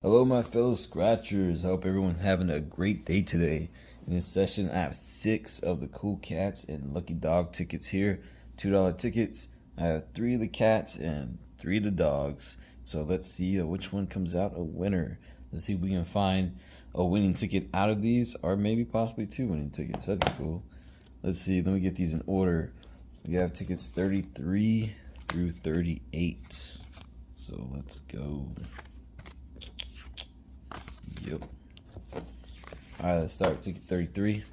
Hello, my fellow scratchers. I hope everyone's having a great day today. In this session, I have 6 of the cool cats and lucky dog tickets here. $2 tickets. I have 3 of the cats and 3 of the dogs. So let's see which one comes out a winner. Let's see if we can find a winning ticket out of these, or maybe possibly 2 winning tickets. That'd be cool. Let's see. Let me get these in order. We have tickets 33 through 38. So let's go. Yep. Alright, let's start ticket 33.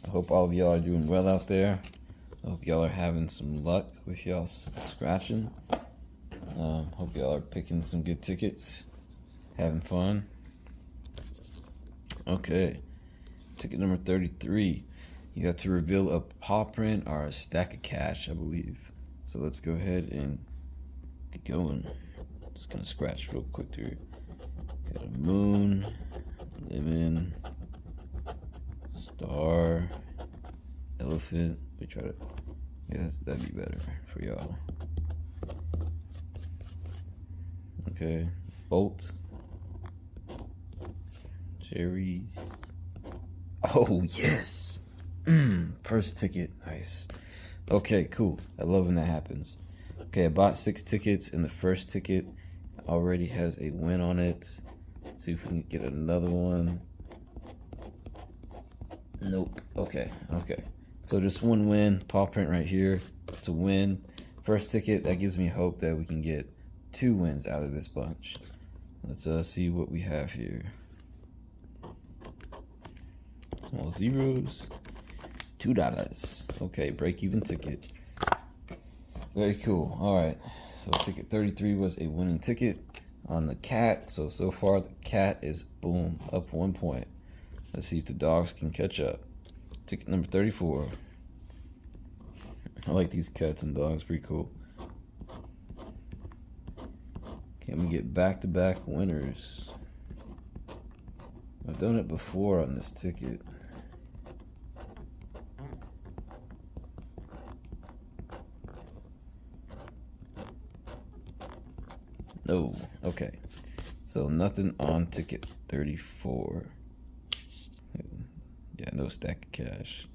I hope all of y'all are doing well out there. I hope y'all are having some luck with y'all scratching. Hope y'all are picking some good tickets, having fun. Okay, ticket number 33. You have to reveal a paw print or a stack of cash, I believe. So let's go ahead and get going. Just gonna scratch real quick through. Got a moon, lemon, star, elephant. We try to, yeah, that'd be better for y'all. Okay, bolt, cherries. Oh yes, first ticket, nice. Okay, cool. I love when that happens. Okay, I bought 6 tickets, and the first ticket already has a win on it. Let's see if we can get another one. Nope. Okay. So just one win. Paw print right here. It's a win. First ticket, that gives me hope that we can get 2 wins out of this bunch. Let's see what we have here. Small zeros. $2. Okay, break even ticket. Very cool. All right. So ticket 33 was a winning ticket on the cat. So far the cat is boom, up 1 point. Let's see if the dogs can catch up. Ticket number 34. I like these cats and dogs, pretty cool. Can we get back-to-back winners? I've done it before on this ticket. No. Okay. So nothing on ticket 34. Yeah, no stack of cash.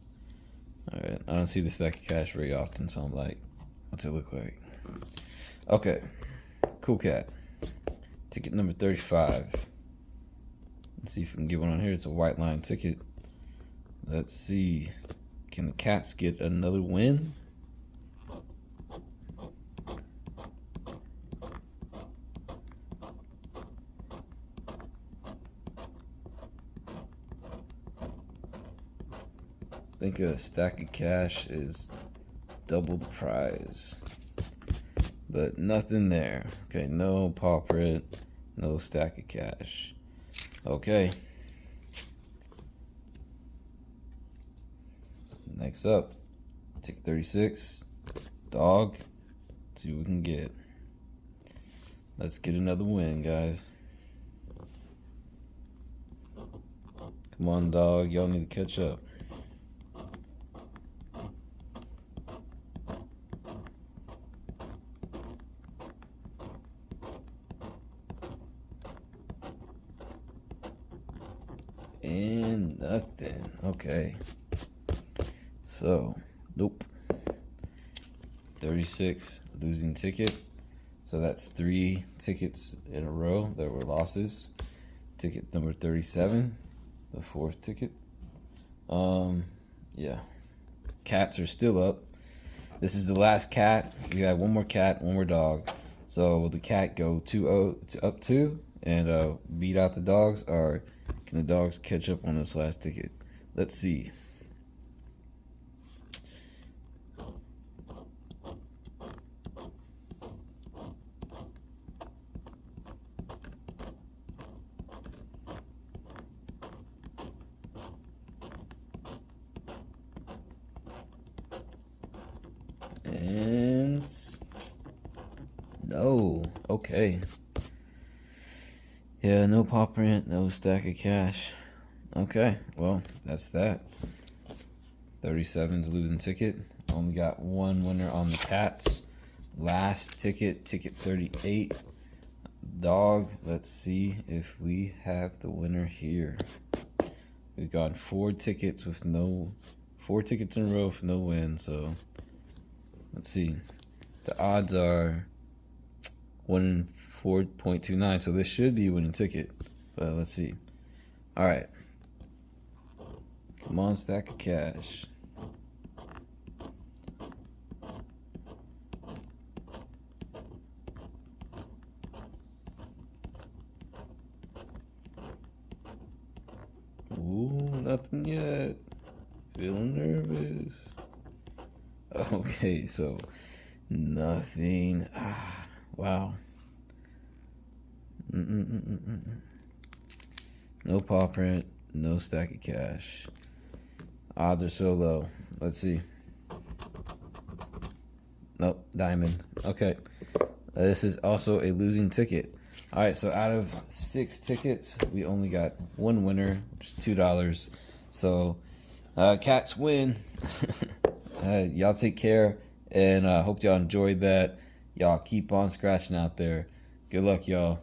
Alright, I don't see the stack of cash very often, so I'm like, what's it look like? Okay. Cool cat. Ticket number 35. Let's see if we can get one on here. It's a white line ticket. Let's see. Can the cats get another win? I think a stack of cash is double the prize, but nothing there. Okay, no paw print, no stack of cash. Okay, next up, ticket 36, dog. Let's see what we can get. Let's get another win, guys. Come on, dog, y'all need to catch up. And nothing. Okay. So, nope. 36, losing ticket. So that's 3 tickets in a row that were losses. Ticket number 37, the 4th ticket. Yeah. Cats are still up. This is the last cat. We have one more cat, one more dog. So will the cat go 2-0 up 2 and beat out the dogs, or can the dogs catch up on this last ticket? Let's see. And no. Okay. Yeah, no paw print, no stack of cash. Okay, well, that's that. 37's losing ticket. Only got 1 winner on the cats. Last ticket, ticket 38. dog. Let's see if we have the winner here. We've got 4 tickets with no 4 tickets in a row with no win. So let's see. The odds are 1 in 4.29. So this should be a winning ticket. But let's see. All right. Come on, stack of cash. Ooh, nothing yet. Feeling nervous. Okay, so nothing. Wow. No paw print, no stack of cash. Odds are so low. Let's see. Nope, diamond. Okay. This is also a losing ticket. All right, so out of 6 tickets, we only got 1 winner, which is $2. So, Cats win. Y'all take care, and hope y'all enjoyed that. Y'all keep on scratching out there. Good luck, y'all.